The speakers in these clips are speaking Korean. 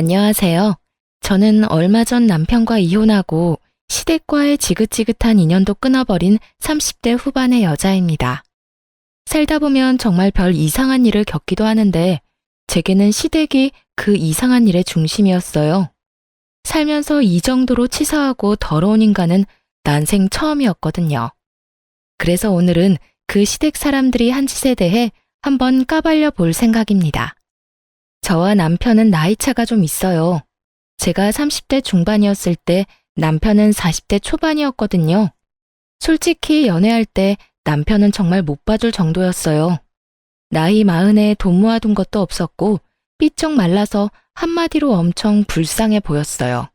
안녕하세요. 저는 얼마 전 남편과 이혼하고 시댁과의 지긋지긋한 인연도 끊어버린 30대 후반의 여자입니다. 살다 보면 정말 별 이상한 일을 겪기도 하는데 제게는 시댁이 그 이상한 일의 중심이었어요. 살면서 이 정도로 치사하고 더러운 인간은 난생 처음이었거든요. 그래서 오늘은 그 시댁 사람들이 한 짓에 대해 한번 까발려 볼 생각입니다. 저와 남편은 나이 차가 좀 있어요. 제가 30대 중반이었을 때 남편은 40대 초반이었거든요. 솔직히 연애할 때 남편은 정말 못 봐줄 정도였어요. 나이 40에 돈 모아둔 것도 없었고 삐쩍 말라서 한마디로 엄청 불쌍해 보였어요.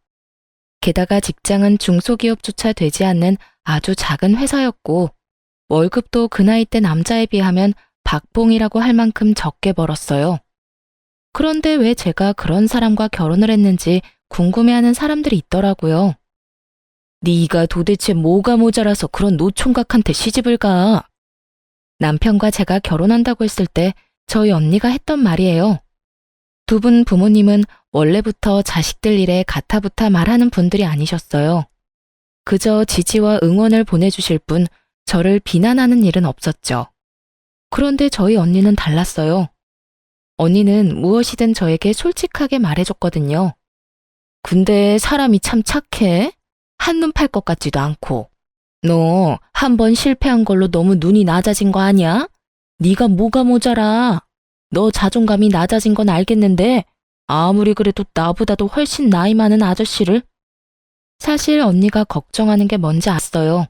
게다가 직장은 중소기업조차 되지 않는 아주 작은 회사였고 월급도 그 나이 때 남자에 비하면 박봉이라고 할 만큼 적게 벌었어요. 그런데 왜 제가 그런 사람과 결혼을 했는지 궁금해하는 사람들이 있더라고요. 네가 도대체 뭐가 모자라서 그런 노총각한테 시집을 가? 남편과 제가 결혼한다고 했을 때 저희 언니가 했던 말이에요. 두 분 부모님은 원래부터 자식들 일에 가타부타 말하는 분들이 아니셨어요. 그저 지지와 응원을 보내주실 뿐 저를 비난하는 일은 없었죠. 그런데 저희 언니는 달랐어요. 언니는 무엇이든 저에게 솔직하게 말해줬거든요. 근데 사람이 참 착해. 한눈 팔 것 같지도 않고. 너 한 번 실패한 걸로 너무 눈이 낮아진 거 아니야? 네가 뭐가 모자라. 너 자존감이 낮아진 건 알겠는데 아무리 그래도 나보다도 훨씬 나이 많은 아저씨를. 사실 언니가 걱정하는 게 뭔지 알았어요.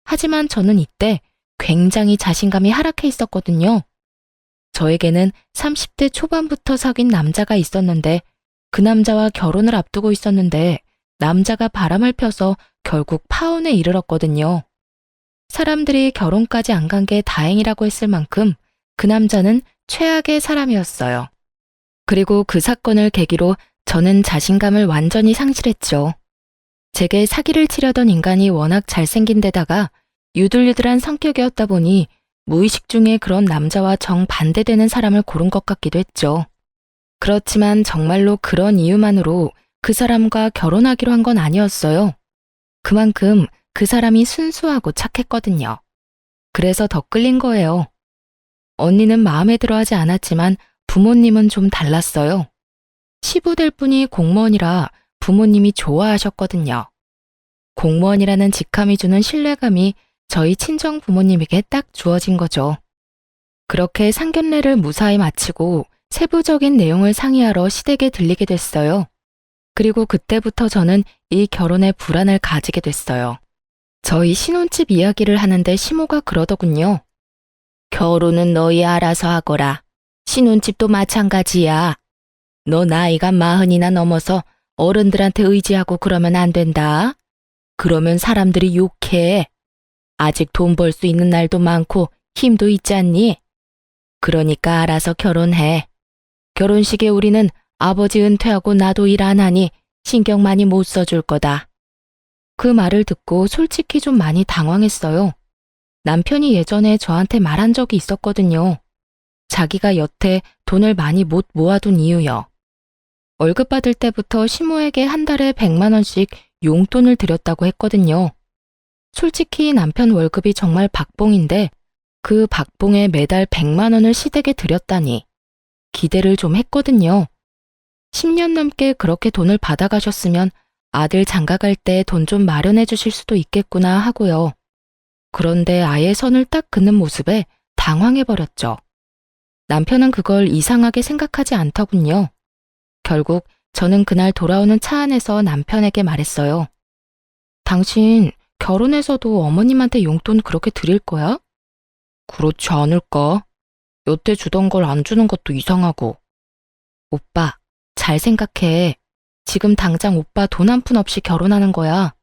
하지만 저는 이때 굉장히 자신감이 하락해 있었거든요. 저에게는 30대 초반부터 사귄 남자가 있었는데 그 남자와 결혼을 앞두고 있었는데 남자가 바람을 펴서 결국 파혼에 이르렀거든요. 사람들이 결혼까지 안 간 게 다행이라고 했을 만큼 그 남자는 최악의 사람이었어요. 그리고 그 사건을 계기로 저는 자신감을 완전히 상실했죠. 제게 사기를 치려던 인간이 워낙 잘생긴 데다가 유들유들한 성격이었다 보니 무의식 중에 그런 남자와 정반대되는 사람을 고른 것 같기도 했죠. 그렇지만 정말로 그런 이유만으로 그 사람과 결혼하기로 한 건 아니었어요. 그만큼 그 사람이 순수하고 착했거든요. 그래서 더 끌린 거예요. 언니는 마음에 들어 하지 않았지만 부모님은 좀 달랐어요. 시부될 분이 공무원이라 부모님이 좋아하셨거든요. 공무원이라는 직함이 주는 신뢰감이 저희 친정 부모님에게 딱 주어진 거죠. 그렇게 상견례를 무사히 마치고 세부적인 내용을 상의하러 시댁에 들리게 됐어요. 그리고 그때부터 저는 이 결혼에 불안을 가지게 됐어요. 저희 신혼집 이야기를 하는데 시모가 그러더군요. 결혼은 너희 알아서 하거라. 신혼집도 마찬가지야. 너 나이가 40이나 넘어서 어른들한테 의지하고 그러면 안 된다. 그러면 사람들이 욕해. 아직 돈 벌 수 있는 날도 많고 힘도 있지 않니? 그러니까 알아서 결혼해. 결혼식에 우리는 아버지 은퇴하고 나도 일 안 하니 신경 많이 못 써줄 거다. 그 말을 듣고 솔직히 좀 많이 당황했어요. 남편이 예전에 저한테 말한 적이 있었거든요. 자기가 여태 돈을 많이 못 모아둔 이유요. 월급 받을 때부터 시모에게 한 달에 100만 원씩 용돈을 드렸다고 했거든요. 솔직히 남편 월급이 정말 박봉인데 그 박봉에 매달 100만 원을 시댁에 드렸다니 기대를 좀 했거든요. 10년 넘게 그렇게 돈을 받아가셨으면 아들 장가갈 때 돈 좀 마련해 주실 수도 있겠구나 하고요. 그런데 아예 선을 딱 긋는 모습에 당황해버렸죠. 남편은 그걸 이상하게 생각하지 않더군요. 결국 저는 그날 돌아오는 차 안에서 남편에게 말했어요. 당신 결혼해서도 어머님한테 용돈 그렇게 드릴 거야? 그렇지 않을까? 여태 주던 걸 안 주는 것도 이상하고. 오빠, 잘 생각해. 지금 당장 오빠 돈 한 푼 없이 결혼하는 거야.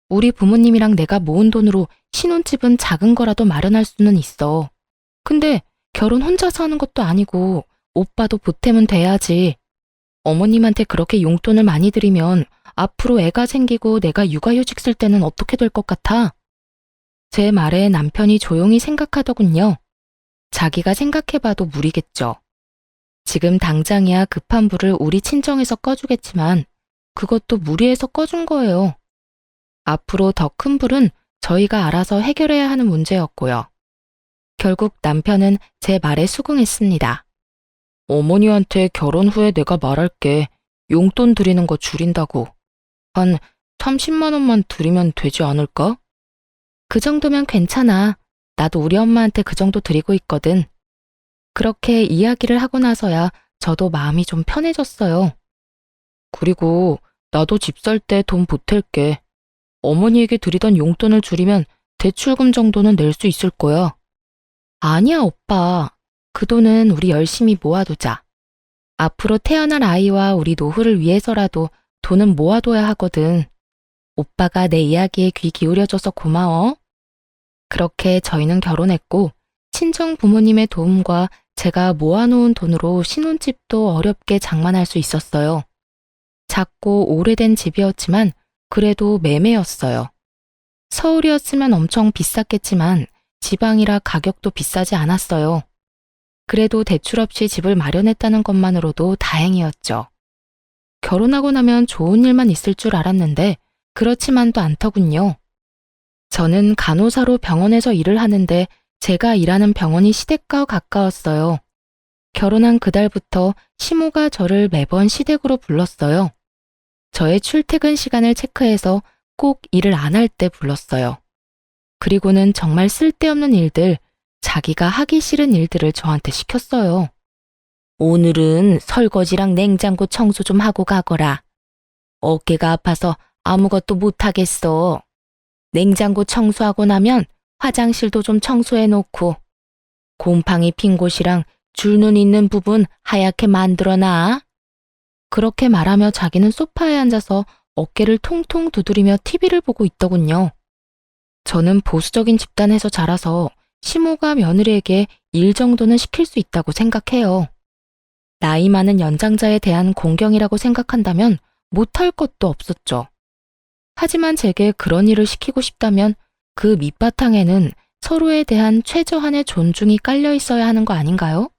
우리 부모님이랑 내가 모은 돈으로 신혼집은 작은 거라도 마련할 수는 있어. 근데 결혼 혼자서 하는 것도 아니고 오빠도 보탬은 돼야지. 어머님한테 그렇게 용돈을 많이 드리면 앞으로 애가 생기고 내가 육아휴직 쓸 때는 어떻게 될 것 같아? 제 말에 남편이 조용히 생각하더군요. 자기가 생각해봐도 무리겠죠. 지금 당장이야 급한 불을 우리 친정에서 꺼주겠지만 그것도 무리해서 꺼준 거예요. 앞으로 더 큰 불은 저희가 알아서 해결해야 하는 문제였고요. 결국 남편은 제 말에 수긍했습니다. 어머니한테 결혼 후에 내가 말할게. 용돈 드리는 거 줄인다고. 한 30만 원만 드리면 되지 않을까? 그 정도면 괜찮아. 나도 우리 엄마한테 그 정도 드리고 있거든. 그렇게 이야기를 하고 나서야 저도 마음이 좀 편해졌어요. 그리고 나도 집 살 때 돈 보탤게. 어머니에게 드리던 용돈을 줄이면 대출금 정도는 낼 수 있을 거야. 아니야, 오빠. 그 돈은 우리 열심히 모아두자. 앞으로 태어날 아이와 우리 노후를 위해서라도 돈은 모아둬야 하거든. 오빠가 내 이야기에 귀 기울여줘서 고마워. 그렇게 저희는 결혼했고 친정 부모님의 도움과 제가 모아놓은 돈으로 신혼집도 어렵게 장만할 수 있었어요. 작고 오래된 집이었지만 그래도 매매였어요. 서울이었으면 엄청 비쌌겠지만 지방이라 가격도 비싸지 않았어요. 그래도 대출 없이 집을 마련했다는 것만으로도 다행이었죠. 결혼하고 나면 좋은 일만 있을 줄 알았는데 그렇지만도 않더군요. 저는 간호사로 병원에서 일을 하는데 제가 일하는 병원이 시댁과 가까웠어요. 결혼한 그달부터 시모가 저를 매번 시댁으로 불렀어요. 저의 출퇴근 시간을 체크해서 꼭 일을 안 할 때 불렀어요. 그리고는 정말 쓸데없는 일들, 자기가 하기 싫은 일들을 저한테 시켰어요. 오늘은 설거지랑 냉장고 청소 좀 하고 가거라. 어깨가 아파서 아무것도 못하겠어. 냉장고 청소하고 나면 화장실도 좀 청소해 놓고 곰팡이 핀 곳이랑 줄눈 있는 부분 하얗게 만들어놔. 그렇게 말하며 자기는 소파에 앉아서 어깨를 통통 두드리며 TV를 보고 있더군요. 저는 보수적인 집단에서 자라서 시모가 며느리에게 일 정도는 시킬 수 있다고 생각해요. 나이 많은 연장자에 대한 공경이라고 생각한다면 못할 것도 없었죠. 하지만 제게 그런 일을 시키고 싶다면 그 밑바탕에는 서로에 대한 최저한의 존중이 깔려 있어야 하는 거 아닌가요?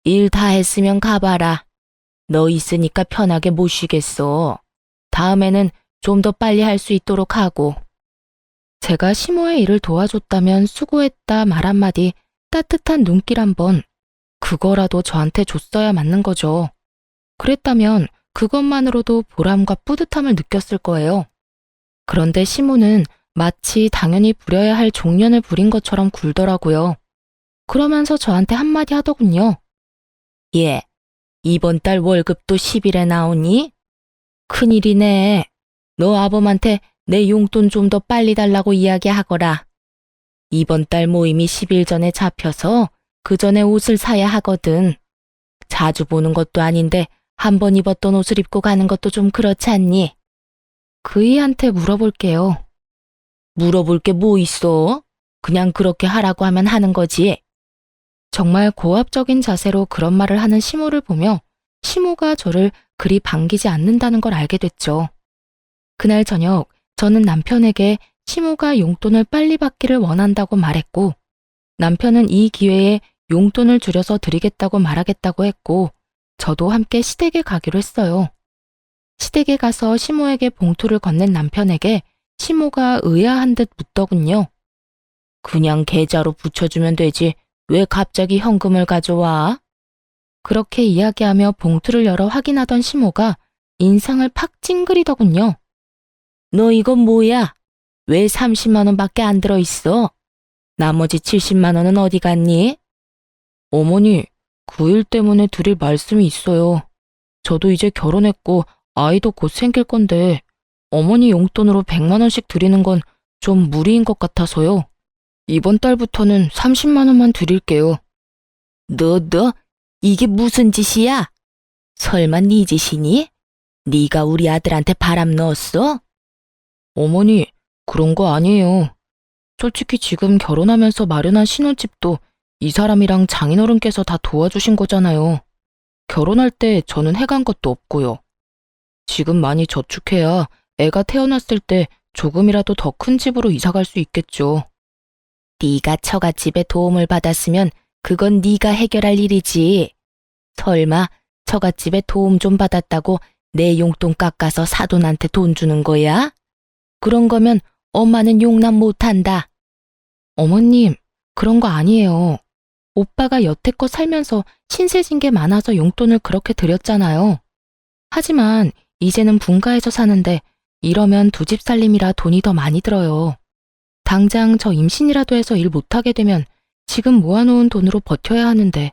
일 다 했으면 가봐라. 너 있으니까 편하게 못 쉬겠어. 다음에는 좀 더 빨리 할 수 있도록 하고. 제가 시모의 일을 도와줬다면 수고했다 말 한마디, 따뜻한 눈길 한번, 그거라도 저한테 줬어야 맞는 거죠. 그랬다면 그것만으로도 보람과 뿌듯함을 느꼈을 거예요. 그런데 시모는 마치 당연히 부려야 할 종년을 부린 것처럼 굴더라고요. 그러면서 저한테 한마디 하더군요. 예, 이번 달 월급도 10일에 나오니? 큰일이네. 너 아범한테 내 용돈 좀 더 빨리 달라고 이야기하거라. 이번 달 모임이 10일 전에 잡혀서 그 전에 옷을 사야 하거든. 자주 보는 것도 아닌데 한 번 입었던 옷을 입고 가는 것도 좀 그렇지 않니? 그이한테 물어볼게요. 물어볼 게 뭐 있어? 그냥 그렇게 하라고 하면 하는 거지. 정말 고압적인 자세로 그런 말을 하는 시모를 보며 시모가 저를 그리 반기지 않는다는 걸 알게 됐죠. 그날 저녁 저는 남편에게 시모가 용돈을 빨리 받기를 원한다고 말했고 남편은 이 기회에 용돈을 줄여서 드리겠다고 말하겠다고 했고 저도 함께 시댁에 가기로 했어요. 시댁에 가서 시모에게 봉투를 건넨 남편에게 시모가 의아한 듯 묻더군요. 그냥 계좌로 붙여주면 되지 왜 갑자기 현금을 가져와? 그렇게 이야기하며 봉투를 열어 확인하던 시모가 인상을 팍 찡그리더군요. 너 이건 뭐야? 왜 30만 원밖에 안 들어있어? 나머지 70만 원은 어디 갔니? 어머니, 그 일 때문에 드릴 말씀이 있어요. 저도 이제 결혼했고 아이도 곧 생길 건데 어머니 용돈으로 100만 원씩 드리는 건 좀 무리인 것 같아서요. 이번 달부터는 30만 원만 드릴게요. 너 이게 무슨 짓이야? 설마 네 짓이니? 네가 우리 아들한테 바람 넣었어? 어머니, 그런 거 아니에요. 솔직히 지금 결혼하면서 마련한 신혼집도 이 사람이랑 장인어른께서 다 도와주신 거잖아요. 결혼할 때 저는 해간 것도 없고요. 지금 많이 저축해야 애가 태어났을 때 조금이라도 더 큰 집으로 이사갈 수 있겠죠. 네가 처갓집에 도움을 받았으면 그건 네가 해결할 일이지. 설마 처갓집에 도움 좀 받았다고 내 용돈 깎아서 사돈한테 돈 주는 거야? 그런 거면 엄마는 용납 못한다. 어머님, 그런 거 아니에요. 오빠가 여태껏 살면서 신세진 게 많아서 용돈을 그렇게 드렸잖아요. 하지만 이제는 분가해서 사는데 이러면 두 집 살림이라 돈이 더 많이 들어요. 당장 저 임신이라도 해서 일 못하게 되면 지금 모아놓은 돈으로 버텨야 하는데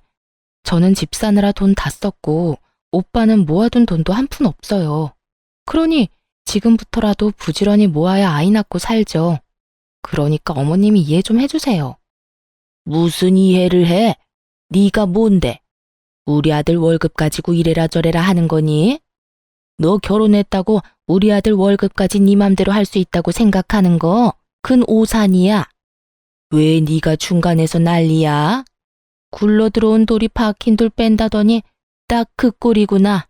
저는 집 사느라 돈 다 썼고 오빠는 모아둔 돈도 한 푼 없어요. 그러니 지금부터라도 부지런히 모아야 아이 낳고 살죠. 그러니까 어머님이 이해 좀 해주세요. 무슨 이해를 해? 네가 뭔데? 우리 아들 월급 가지고 이래라 저래라 하는 거니? 너 결혼했다고 우리 아들 월급까지 네 맘대로 할 수 있다고 생각하는 거 큰 오산이야. 왜 네가 중간에서 난리야? 굴러들어온 돌이 박힌 돌 뺀다더니 딱 그 꼴이구나.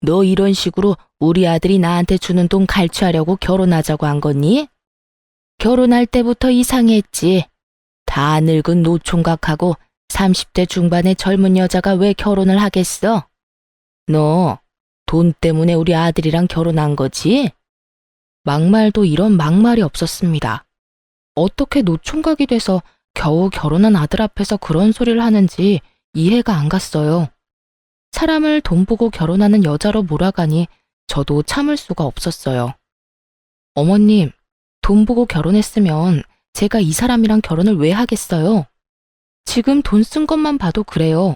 너 이런 식으로 우리 아들이 나한테 주는 돈 갈취하려고 결혼하자고 한 거니? 결혼할 때부터 이상했지. 다 늙은 노총각하고 30대 중반의 젊은 여자가 왜 결혼을 하겠어? 너 돈 때문에 우리 아들이랑 결혼한 거지? 막말도 이런 막말이 없었습니다. 어떻게 노총각이 돼서 겨우 결혼한 아들 앞에서 그런 소리를 하는지 이해가 안 갔어요. 사람을 돈 보고 결혼하는 여자로 몰아가니 저도 참을 수가 없었어요. 어머님, 돈 보고 결혼했으면 제가 이 사람이랑 결혼을 왜 하겠어요? 지금 돈 쓴 것만 봐도 그래요.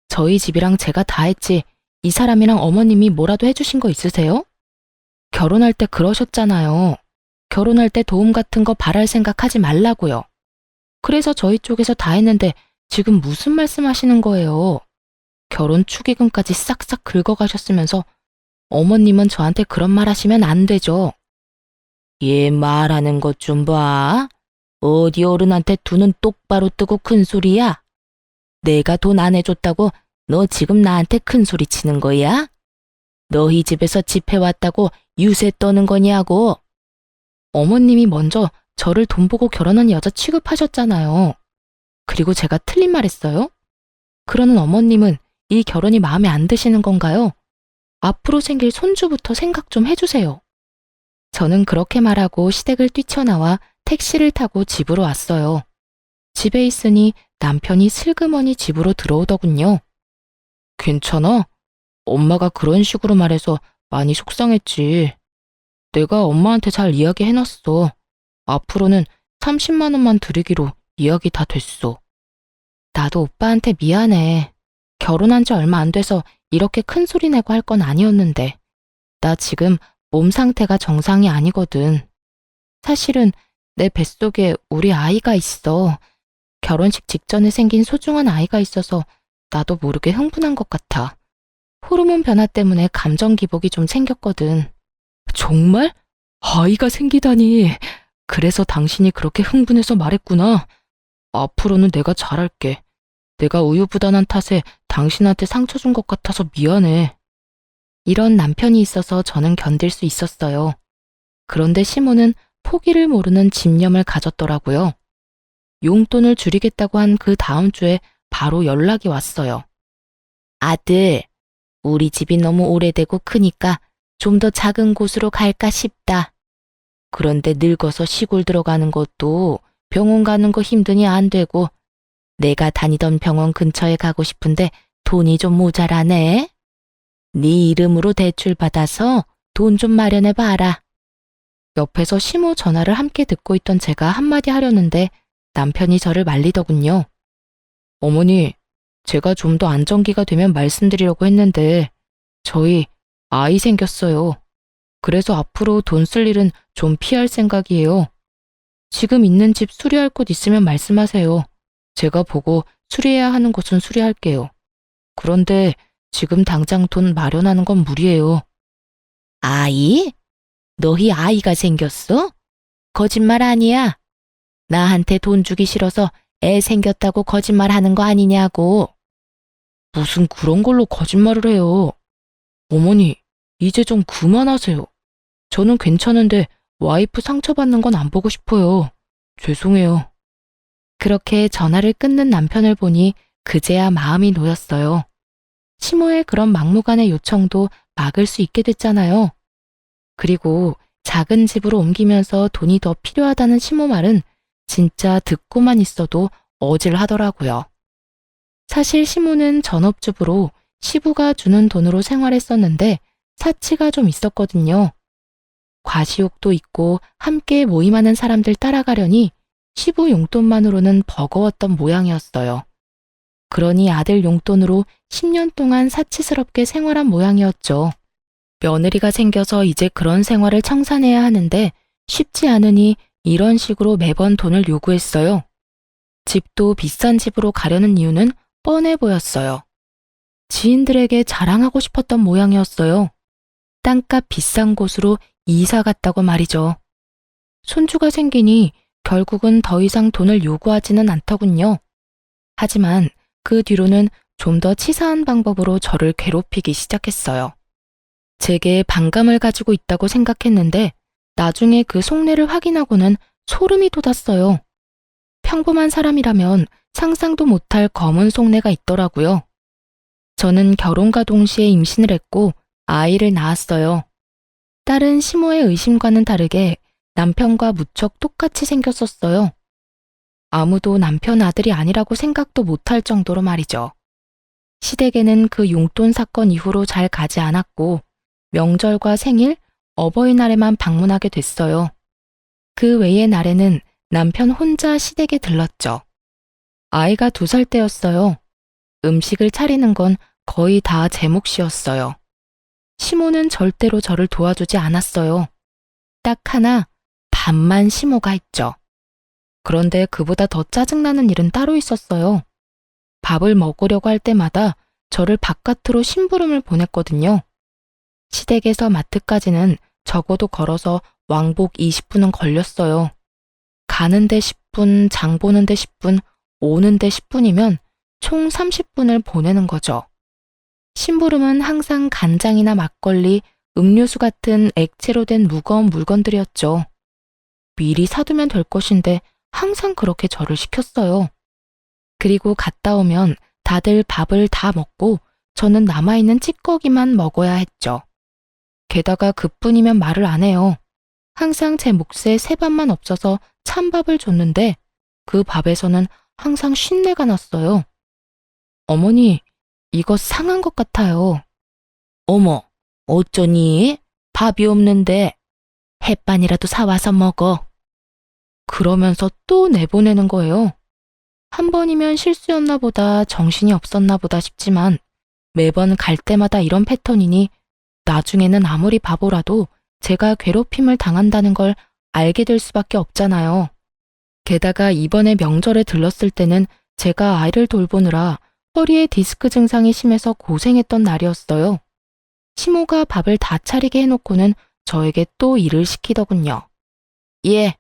저희 집이랑 제가 다 했지 이 사람이랑 어머님이 뭐라도 해주신 거 있으세요? 결혼할 때 그러셨잖아요. 결혼할 때 도움 같은 거 바랄 생각하지 말라고요. 그래서 저희 쪽에서 다 했는데 지금 무슨 말씀하시는 거예요? 결혼 축의금까지 싹싹 긁어가셨으면서 어머님은 저한테 그런 말 하시면 안 되죠. 얘 말하는 것 좀 봐. 어디 어른한테 두 눈 똑바로 뜨고 큰 소리야? 내가 돈 안 해줬다고 너 지금 나한테 큰 소리 치는 거야? 너희 집에서 집해왔다고 유세 떠는 거냐고. 어머님이 먼저 저를 돈 보고 결혼한 여자 취급하셨잖아요. 그리고 제가 틀린 말 했어요? 그러는 어머님은 이 결혼이 마음에 안 드시는 건가요? 앞으로 생길 손주부터 생각 좀 해주세요. 저는 그렇게 말하고 시댁을 뛰쳐나와 택시를 타고 집으로 왔어요. 집에 있으니 남편이 슬그머니 집으로 들어오더군요. 괜찮아? 엄마가 그런 식으로 말해서 많이 속상했지. 내가 엄마한테 잘 이야기해놨어. 앞으로는 30만 원만 드리기로 이야기 다 됐어. 나도 오빠한테 미안해. 결혼한 지 얼마 안 돼서 이렇게 큰 소리 내고 할 건 아니었는데. 나 지금 몸 상태가 정상이 아니거든. 사실은 내 뱃속에 우리 아이가 있어. 결혼식 직전에 생긴 소중한 아이가 있어서 나도 모르게 흥분한 것 같아. 호르몬 변화 때문에 감정 기복이 좀 생겼거든. 정말? 아이가 생기다니. 그래서 당신이 그렇게 흥분해서 말했구나. 앞으로는 내가 잘할게. 내가 우유부단한 탓에 당신한테 상처 준 것 같아서 미안해. 이런 남편이 있어서 저는 견딜 수 있었어요. 그런데 시모는 포기를 모르는 집념을 가졌더라고요. 용돈을 줄이겠다고 한 그 다음 주에 바로 연락이 왔어요. 아들, 우리 집이 너무 오래되고 크니까 좀 더 작은 곳으로 갈까 싶다. 그런데 늙어서 시골 들어가는 것도 병원 가는 거 힘드니 안 되고 내가 다니던 병원 근처에 가고 싶은데 돈이 좀 모자라네. 네 이름으로 대출 받아서 돈 좀 마련해 봐라. 옆에서 시모 전화를 함께 듣고 있던 제가 한마디 하려는데 남편이 저를 말리더군요. 어머니, 제가 좀 더 안정기가 되면 말씀드리려고 했는데 저희 아이 생겼어요. 그래서 앞으로 돈 쓸 일은 좀 피할 생각이에요. 지금 있는 집 수리할 곳 있으면 말씀하세요. 제가 보고 수리해야 하는 곳은 수리할게요. 그런데 지금 당장 돈 마련하는 건 무리예요. 아이? 너희 아이가 생겼어? 거짓말 아니야. 나한테 돈 주기 싫어서 애 생겼다고 거짓말하는 거 아니냐고. 무슨 그런 걸로 거짓말을 해요. 어머니, 이제 좀 그만하세요. 저는 괜찮은데 와이프 상처받는 건 안 보고 싶어요. 죄송해요. 그렇게 전화를 끊는 남편을 보니 그제야 마음이 놓였어요. 시모의 그런 막무가내 요청도 막을 수 있게 됐잖아요. 그리고 작은 집으로 옮기면서 돈이 더 필요하다는 시모 말은 진짜 듣고만 있어도 어질하더라고요. 사실 시모는 전업주부로 시부가 주는 돈으로 생활했었는데 사치가 좀 있었거든요. 과시욕도 있고 함께 모임하는 사람들 따라가려니 시부 용돈만으로는 버거웠던 모양이었어요. 그러니 아들 용돈으로 10년 동안 사치스럽게 생활한 모양이었죠. 며느리가 생겨서 이제 그런 생활을 청산해야 하는데 쉽지 않으니 이런 식으로 매번 돈을 요구했어요. 집도 비싼 집으로 가려는 이유는 뻔해 보였어요. 지인들에게 자랑하고 싶었던 모양이었어요. 땅값 비싼 곳으로 이사 갔다고 말이죠. 손주가 생기니 결국은 더 이상 돈을 요구하지는 않더군요. 하지만 그 뒤로는 좀 더 치사한 방법으로 저를 괴롭히기 시작했어요. 제게 반감을 가지고 있다고 생각했는데 나중에 그 속내를 확인하고는 소름이 돋았어요. 평범한 사람이라면 상상도 못할 검은 속내가 있더라고요. 저는 결혼과 동시에 임신을 했고 아이를 낳았어요. 딸은 시모의 의심과는 다르게 남편과 무척 똑같이 생겼었어요. 아무도 남편 아들이 아니라고 생각도 못할 정도로 말이죠. 시댁에는 그 용돈 사건 이후로 잘 가지 않았고 명절과 생일, 어버이날에만 방문하게 됐어요. 그 외의 날에는 남편 혼자 시댁에 들렀죠. 아이가 2살 때였어요. 음식을 차리는 건 거의 다 제 몫이었어요. 시모는 절대로 저를 도와주지 않았어요. 딱 하나, 밥만 시모가 했죠. 그런데 그보다 더 짜증나는 일은 따로 있었어요. 밥을 먹으려고 할 때마다 저를 바깥으로 심부름을 보냈거든요. 시댁에서 마트까지는 적어도 걸어서 왕복 20분은 걸렸어요. 가는데 10분, 장 보는데 10분, 오는데 10분이면 총 30분을 보내는 거죠. 심부름은 항상 간장이나 막걸리, 음료수 같은 액체로 된 무거운 물건들이었죠. 미리 사두면 될 것인데 항상 그렇게 저를 시켰어요. 그리고 갔다 오면 다들 밥을 다 먹고 저는 남아있는 찌꺼기만 먹어야 했죠. 게다가 그뿐이면 말을 안 해요. 항상 제 몫에 새밥만 없어서 찬밥을 줬는데 그 밥에서는 항상 쉰내가 났어요. 어머니, 이거 상한 것 같아요. 어머, 어쩌니? 밥이 없는데 햇반이라도 사와서 먹어. 그러면서 또 내보내는 거예요. 한 번이면 실수였나 보다, 정신이 없었나 보다 싶지만 매번 갈 때마다 이런 패턴이니 나중에는 아무리 바보라도 제가 괴롭힘을 당한다는 걸 알게 될 수밖에 없잖아요. 게다가 이번에 명절에 들렀을 때는 제가 아이를 돌보느라 허리에 디스크 증상이 심해서 고생했던 날이었어요. 시모가 밥을 다 차리게 해놓고는 저에게 또 일을 시키더군요. 예,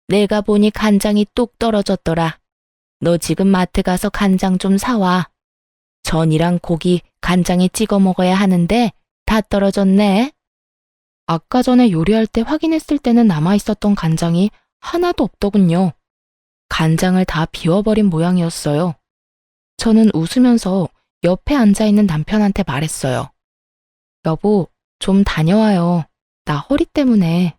내가 보니 간장이 뚝 떨어졌더라. 너 지금 마트 가서 간장 좀 사와. 전이랑 고기 간장에 찍어 먹어야 하는데 다 떨어졌네. 아까 전에 요리할 때 확인했을 때는 남아있었던 간장이 하나도 없더군요. 간장을 다 비워버린 모양이었어요. 저는 웃으면서 옆에 앉아있는 남편한테 말했어요. 여보, 좀 다녀와요. 나 허리 때문에.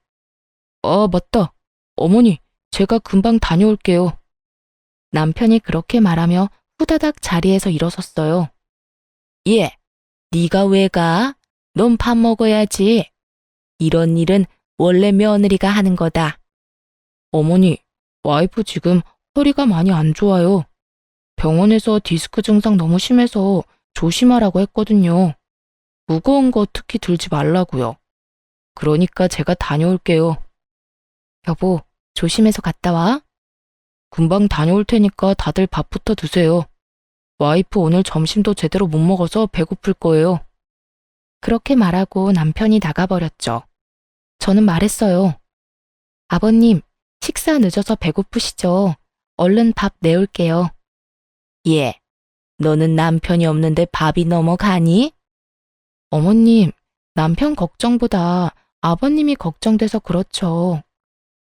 맞다. 어머니, 제가 금방 다녀올게요. 남편이 그렇게 말하며 후다닥 자리에서 일어섰어요. 예, 네가 왜 가? 넌 밥 먹어야지. 이런 일은 원래 며느리가 하는 거다. 어머니, 와이프 지금 허리가 많이 안 좋아요. 병원에서 디스크 증상 너무 심해서 조심하라고 했거든요. 무거운 거 특히 들지 말라고요. 그러니까 제가 다녀올게요. 여보, 조심해서 갔다 와. 금방 다녀올 테니까 다들 밥부터 드세요. 와이프 오늘 점심도 제대로 못 먹어서 배고플 거예요. 그렇게 말하고 남편이 나가버렸죠. 저는 말했어요. 아버님, 식사 늦어서 배고프시죠? 얼른 밥 내올게요. 예, 너는 남편이 없는데 밥이 넘어가니? 어머님, 남편 걱정보다 아버님이 걱정돼서 그렇죠.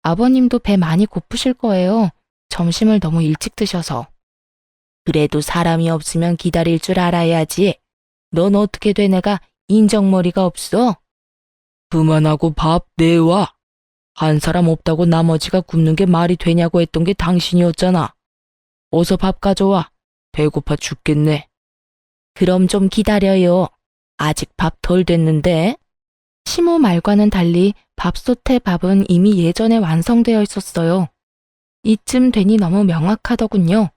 아버님도 배 많이 고프실 거예요. 점심을 너무 일찍 드셔서. 그래도 사람이 없으면 기다릴 줄 알아야지. 넌 어떻게 돼 내가 인정머리가 없어? 그만하고 밥 내와. 한 사람 없다고 나머지가 굶는 게 말이 되냐고 했던 게 당신이었잖아. 어서 밥 가져와. 배고파 죽겠네. 그럼 좀 기다려요. 아직 밥 덜 됐는데. 시모 말과는 달리 밥솥의 밥은 이미 예전에 완성되어 있었어요. 이쯤 되니 너무 명확하더군요.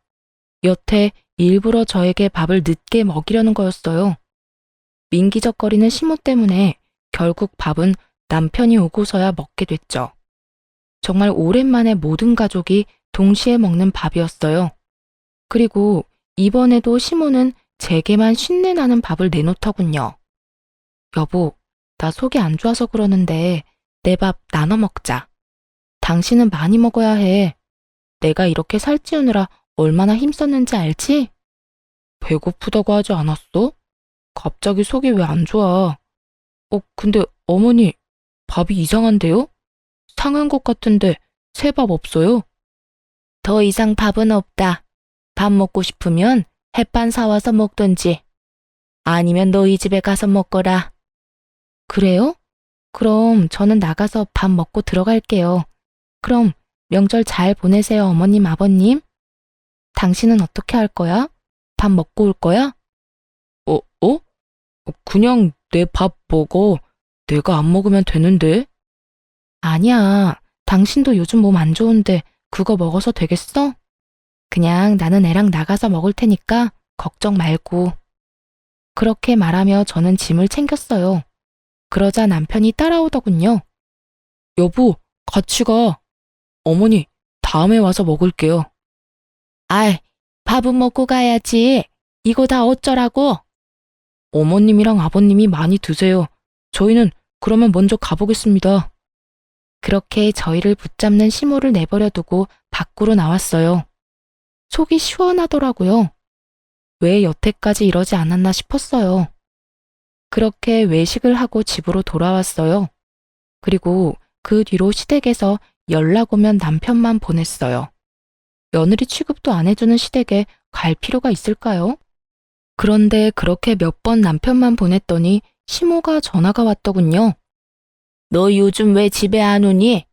여태 일부러 저에게 밥을 늦게 먹이려는 거였어요. 민기적거리는 시모 때문에 결국 밥은 남편이 오고서야 먹게 됐죠. 정말 오랜만에 모든 가족이 동시에 먹는 밥이었어요. 그리고 이번에도 시모는 제게만 쉰내 나는 밥을 내놓더군요. 여보, 나 속이 안 좋아서 그러는데 내 밥 나눠 먹자. 당신은 많이 먹어야 해. 내가 이렇게 살찌우느라 얼마나 힘썼는지 알지? 배고프다고 하지 않았어? 갑자기 속이 왜 안 좋아? 근데 어머니, 밥이 이상한데요? 상한 것 같은데 새 밥 없어요? 더 이상 밥은 없다. 밥 먹고 싶으면 햇반 사와서 먹던지. 아니면 너희 집에 가서 먹거라. 그래요? 그럼 저는 나가서 밥 먹고 들어갈게요. 그럼 명절 잘 보내세요, 어머님, 아버님. 당신은 어떻게 할 거야? 밥 먹고 올 거야? 그냥 내 밥 먹어. 내가 안 먹으면 되는데. 아니야. 당신도 요즘 몸 안 좋은데 그거 먹어서 되겠어? 그냥 나는 애랑 나가서 먹을 테니까 걱정 말고. 그렇게 말하며 저는 짐을 챙겼어요. 그러자 남편이 따라오더군요. 여보, 같이 가. 어머니, 다음에 와서 먹을게요. 아이, 밥은 먹고 가야지. 이거 다 어쩌라고? 어머님이랑 아버님이 많이 드세요. 저희는 그러면 먼저 가보겠습니다. 그렇게 저희를 붙잡는 시모를 내버려 두고 밖으로 나왔어요. 속이 시원하더라고요. 왜 여태까지 이러지 않았나 싶었어요. 그렇게 외식을 하고 집으로 돌아왔어요. 그리고 그 뒤로 시댁에서 연락 오면 남편만 보냈어요. 며느리 취급도 안 해주는 시댁에 갈 필요가 있을까요? 그런데 그렇게 몇 번 남편만 보냈더니 시모가 전화가 왔더군요. 너 요즘 왜 집에 안 오니?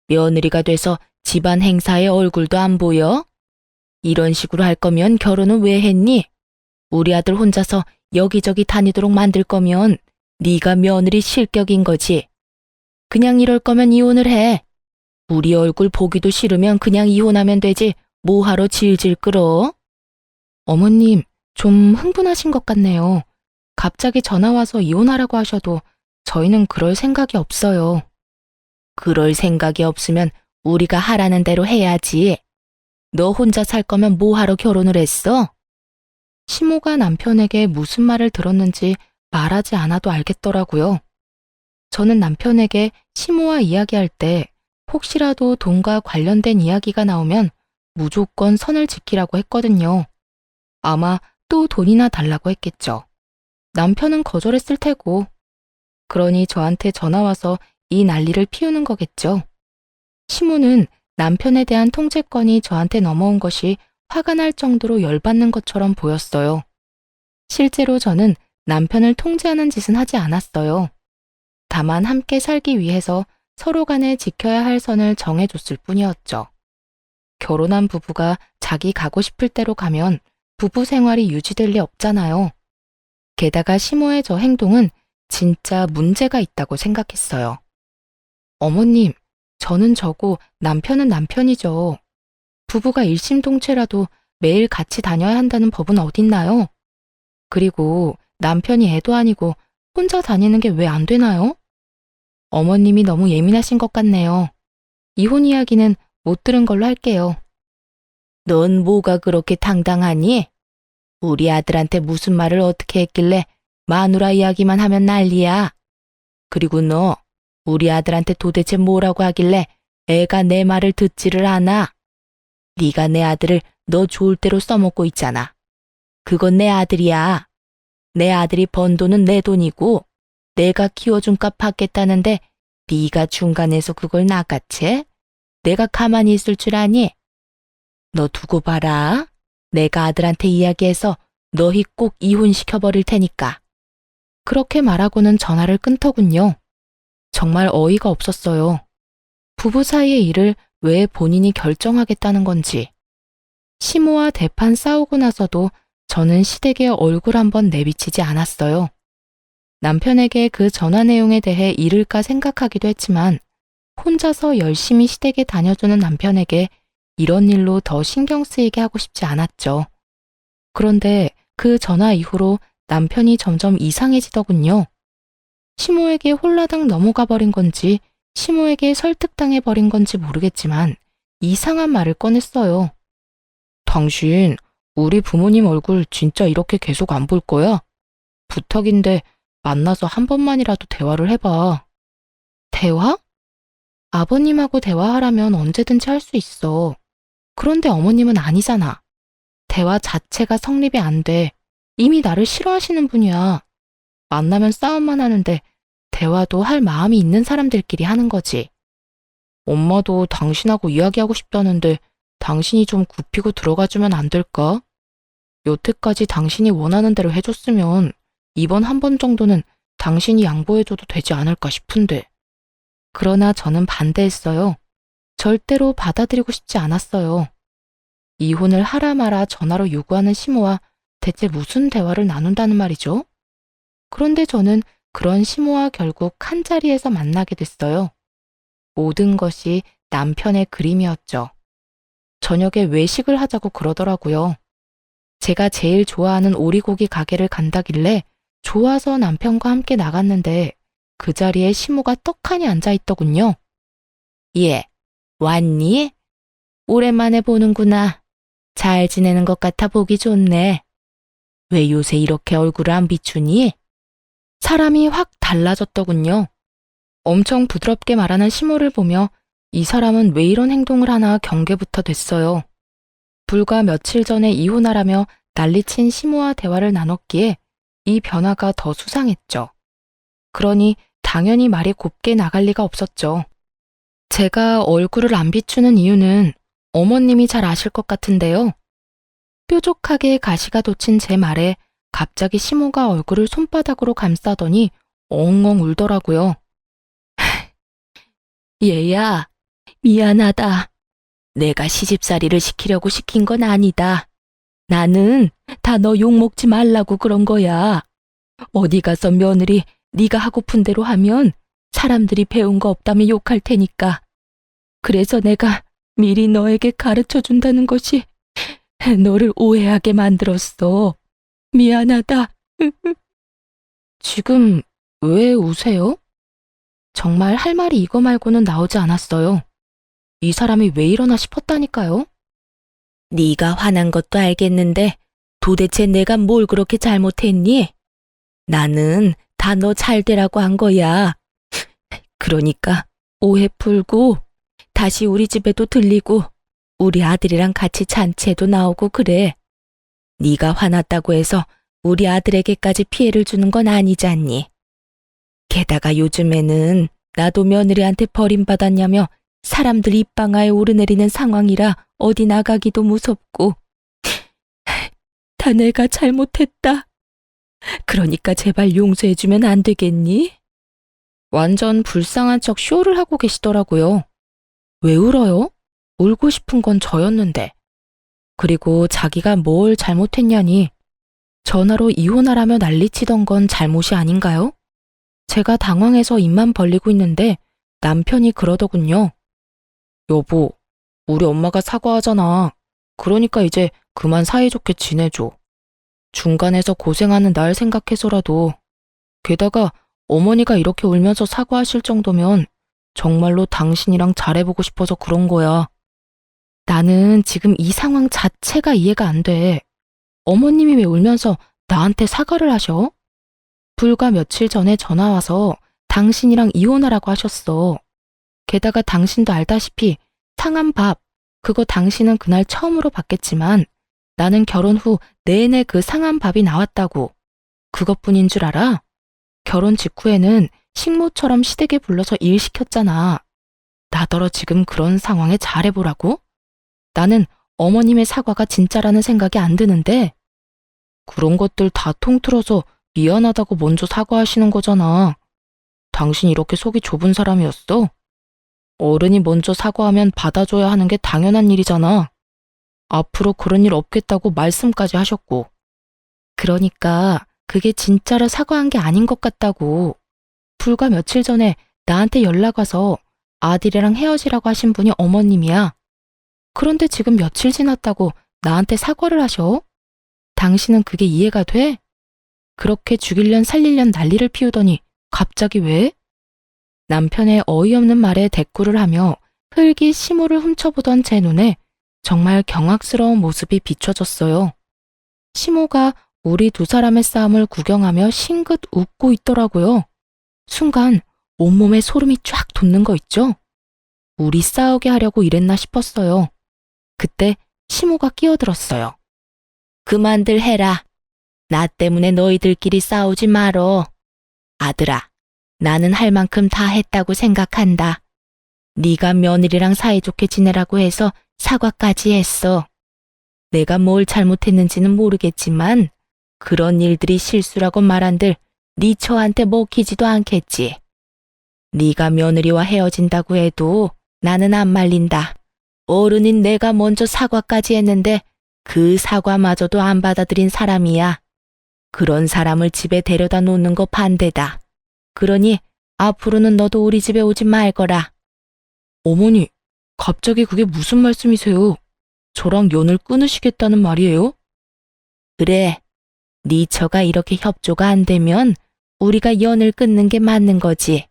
며느리가 돼서 집안 행사에 얼굴도 안 보여? 이런 식으로 할 거면 결혼은 왜 했니? 우리 아들 혼자서 여기저기 다니도록 만들 거면 네가 며느리 실격인 거지. 그냥 이럴 거면 이혼을 해. 우리 얼굴 보기도 싫으면 그냥 이혼하면 되지. 뭐하러 질질 끌어? 어머님, 좀 흥분하신 것 같네요. 갑자기 전화 와서 이혼하라고 하셔도 저희는 그럴 생각이 없어요. 그럴 생각이 없으면 우리가 하라는 대로 해야지. 너 혼자 살 거면 뭐하러 결혼을 했어? 시모가 남편에게 무슨 말을 들었는지 말하지 않아도 알겠더라고요. 저는 남편에게 시모와 이야기할 때 혹시라도 돈과 관련된 이야기가 나오면 무조건 선을 지키라고 했거든요. 아마 또 돈이나 달라고 했겠죠. 남편은 거절했을 테고. 그러니 저한테 전화와서 이 난리를 피우는 거겠죠. 시모는 남편에 대한 통제권이 저한테 넘어온 것이 화가 날 정도로 열받는 것처럼 보였어요. 실제로 저는 남편을 통제하는 짓은 하지 않았어요. 다만 함께 살기 위해서 서로 간에 지켜야 할 선을 정해줬을 뿐이었죠. 결혼한 부부가 자기 가고 싶을 대로 가면 부부 생활이 유지될 리 없잖아요. 게다가 시모의 저 행동은 진짜 문제가 있다고 생각했어요. 어머님, 저는 저고 남편은 남편이죠. 부부가 일심동체라도 매일 같이 다녀야 한다는 법은 어딨나요? 그리고 남편이 애도 아니고 혼자 다니는 게 왜 안 되나요? 어머님이 너무 예민하신 것 같네요. 이혼 이야기는 못 들은 걸로 할게요. 넌 뭐가 그렇게 당당하니? 우리 아들한테 무슨 말을 어떻게 했길래 마누라 이야기만 하면 난리야. 그리고 너 우리 아들한테 도대체 뭐라고 하길래 애가 내 말을 듣지를 않아. 네가 내 아들을 너 좋을 대로 써먹고 있잖아. 그건 내 아들이야. 내 아들이 번 돈은 내 돈이고 내가 키워준 값 받겠다는데 네가 중간에서 그걸 낚아채? 내가 가만히 있을 줄 아니? 너 두고 봐라. 내가 아들한테 이야기해서 너희 꼭 이혼시켜버릴 테니까. 그렇게 말하고는 전화를 끊더군요. 정말 어이가 없었어요. 부부 사이의 일을 왜 본인이 결정하겠다는 건지. 시모와 대판 싸우고 나서도 저는 시댁에 얼굴 한번 내비치지 않았어요. 남편에게 그 전화 내용에 대해 잃을까 생각하기도 했지만 혼자서 열심히 시댁에 다녀주는 남편에게 이런 일로 더 신경 쓰이게 하고 싶지 않았죠. 그런데 그 전화 이후로 남편이 점점 이상해지더군요. 시모에게 홀라당 넘어가 버린 건지 시모에게 설득당해 버린 건지 모르겠지만 이상한 말을 꺼냈어요. 당신, 우리 부모님 얼굴 진짜 이렇게 계속 안 볼 거야? 부탁인데 만나서 한 번만이라도 대화를 해봐. 대화? 아버님하고 대화하라면 언제든지 할 수 있어. 그런데 어머님은 아니잖아. 대화 자체가 성립이 안 돼. 이미 나를 싫어하시는 분이야. 만나면 싸움만 하는데 대화도 할 마음이 있는 사람들끼리 하는 거지. 엄마도 당신하고 이야기하고 싶다는데 당신이 좀 굽히고 들어가주면 안 될까? 여태까지 당신이 원하는 대로 해줬으면 이번 한 번 정도는 당신이 양보해줘도 되지 않을까 싶은데. 그러나 저는 반대했어요. 절대로 받아들이고 싶지 않았어요. 이혼을 하라 마라 전화로 요구하는 시모와 대체 무슨 대화를 나눈다는 말이죠? 그런데 저는 그런 시모와 결국 한 자리에서 만나게 됐어요. 모든 것이 남편의 그림이었죠. 저녁에 외식을 하자고 그러더라고요. 제가 제일 좋아하는 오리고기 가게를 간다길래 좋아서 남편과 함께 나갔는데 그 자리에 시모가 떡하니 앉아있더군요. 예, 왔니? 오랜만에 보는구나. 잘 지내는 것 같아 보기 좋네. 왜 요새 이렇게 얼굴을 안 비추니? 사람이 확 달라졌더군요. 엄청 부드럽게 말하는 시모를 보며 이 사람은 왜 이런 행동을 하나 경계부터 됐어요. 불과 며칠 전에 이혼하라며 난리친 시모와 대화를 나눴기에 이 변화가 더 수상했죠. 그러니 당연히 말이 곱게 나갈 리가 없었죠. 제가 얼굴을 안 비추는 이유는 어머님이 잘 아실 것 같은데요. 뾰족하게 가시가 돋친 제 말에 갑자기 시모가 얼굴을 손바닥으로 감싸더니 엉엉 울더라고요. 얘야, 미안하다. 내가 시집살이를 시키려고 시킨 건 아니다. 나는 다 너 욕먹지 말라고 그런 거야. 어디 가서 며느리 네가 하고픈 대로 하면 사람들이 배운 거 없다며 욕할 테니까. 그래서 내가 미리 너에게 가르쳐 준다는 것이 너를 오해하게 만들었어. 미안하다. 지금 왜 우세요? 정말 할 말이 이거 말고는 나오지 않았어요. 이 사람이 왜 이러나 싶었다니까요. 네가 화난 것도 알겠는데 도대체 내가 뭘 그렇게 잘못했니? 나는 다 너 잘되라고 한 거야. 그러니까 오해 풀고 다시 우리 집에도 들리고 우리 아들이랑 같이 잔치에도 나오고 그래. 네가 화났다고 해서 우리 아들에게까지 피해를 주는 건 아니잖니. 게다가 요즘에는 나도 며느리한테 버림받았냐며 사람들 입방아에 오르내리는 상황이라 어디 나가기도 무섭고. 다 내가 잘못했다. 그러니까 제발 용서해주면 안 되겠니? 완전 불쌍한 척 쇼를 하고 계시더라고요. 왜 울어요? 울고 싶은 건 저였는데. 그리고 자기가 뭘 잘못했냐니 전화로 이혼하라며 난리치던 건 잘못이 아닌가요? 제가 당황해서 입만 벌리고 있는데 남편이 그러더군요. 여보, 우리 엄마가 사과하잖아. 그러니까 이제 그만 사이좋게 지내줘. 중간에서 고생하는 날 생각해서라도. 게다가 어머니가 이렇게 울면서 사과하실 정도면 정말로 당신이랑 잘해보고 싶어서 그런 거야. 나는 지금 이 상황 자체가 이해가 안 돼. 어머님이 왜 울면서 나한테 사과를 하셔? 불과 며칠 전에 전화 와서 당신이랑 이혼하라고 하셨어. 게다가 당신도 알다시피 상한 밥, 그거 당신은 그날 처음으로 받겠지만 나는 결혼 후 내내 그 상한 밥이 나왔다고. 그것뿐인 줄 알아? 결혼 직후에는 식모처럼 시댁에 불러서 일 시켰잖아. 나더러 지금 그런 상황에 잘해보라고? 나는 어머님의 사과가 진짜라는 생각이 안 드는데. 그런 것들 다 통틀어서 미안하다고 먼저 사과하시는 거잖아. 당신 이렇게 속이 좁은 사람이었어? 어른이 먼저 사과하면 받아줘야 하는 게 당연한 일이잖아. 앞으로 그런 일 없겠다고 말씀까지 하셨고. 그러니까 그게 진짜로 사과한 게 아닌 것 같다고. 불과 며칠 전에 나한테 연락 와서 아들이랑 헤어지라고 하신 분이 어머님이야. 그런데 지금 며칠 지났다고 나한테 사과를 하셔? 당신은 그게 이해가 돼? 그렇게 죽일련 살릴련 난리를 피우더니 갑자기 왜? 남편의 어이없는 말에 대꾸를 하며 흙이 시모를 훔쳐보던 제 눈에 정말 경악스러운 모습이 비춰졌어요. 시모가 우리 두 사람의 싸움을 구경하며 싱긋 웃고 있더라고요. 순간 온몸에 소름이 쫙 돋는 거 있죠? 우리 싸우게 하려고 이랬나 싶었어요. 그때 시모가 끼어들었어요. 그만들 해라. 나 때문에 너희들끼리 싸우지 말어. 아들아, 나는 할 만큼 다 했다고 생각한다. 네가 며느리랑 사이좋게 지내라고 해서 사과까지 했어. 내가 뭘 잘못했는지는 모르겠지만 그런 일들이 실수라고 말한들 네 처한테 먹히지도 않겠지. 네가 며느리와 헤어진다고 해도 나는 안 말린다. 어른인 내가 먼저 사과까지 했는데 그 사과마저도 안 받아들인 사람이야. 그런 사람을 집에 데려다 놓는 거 반대다. 그러니 앞으로는 너도 우리 집에 오지 말 거라. 어머니, 갑자기 그게 무슨 말씀이세요? 저랑 연을 끊으시겠다는 말이에요? 그래, 네 처가 이렇게 협조가 안 되면 우리가 연을 끊는 게 맞는 거지.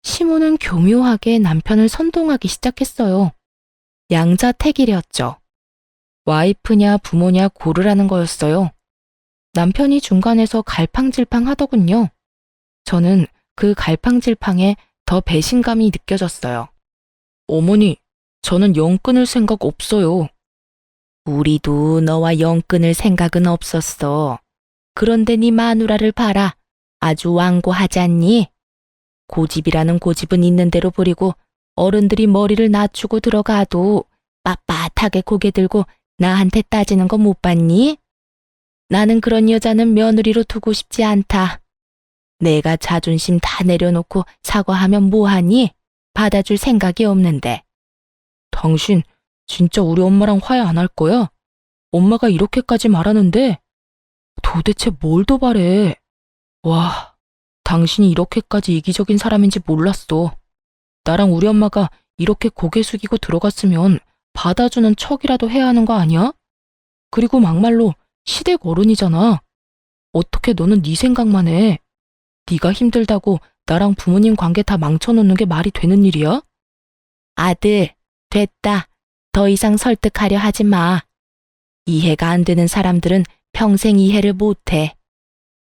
시모는 교묘하게 남편을 선동하기 시작했어요. 양자택일이었죠. 와이프냐 부모냐 고르라는 거였어요. 남편이 중간에서 갈팡질팡 하더군요. 저는 그 갈팡질팡에 더 배신감이 느껴졌어요. 어머니, 저는 연 끊을 생각 없어요. 우리도 너와 연 끊을 생각은 없었어. 그런데 네 마누라를 봐라. 아주 완고하잖니? 고집이라는 고집은 있는 대로 부리고 어른들이 머리를 낮추고 들어가도 빳빳하게 고개 들고 나한테 따지는 거 못 봤니? 나는 그런 여자는 며느리로 두고 싶지 않다. 내가 자존심 다 내려놓고 사과하면 뭐하니? 받아줄 생각이 없는데. 당신 진짜 우리 엄마랑 화해 안 할 거야? 엄마가 이렇게까지 말하는데 도대체 뭘 더 바래? 와, 당신이 이렇게까지 이기적인 사람인지 몰랐어. 나랑 우리 엄마가 이렇게 고개 숙이고 들어갔으면 받아주는 척이라도 해야 하는 거 아니야? 그리고 막말로 시댁 어른이잖아. 어떻게 너는 네 생각만 해? 네가 힘들다고 나랑 부모님 관계 다 망쳐놓는 게 말이 되는 일이야? 아들, 됐다. 더 이상 설득하려 하지 마. 이해가 안 되는 사람들은 평생 이해를 못해.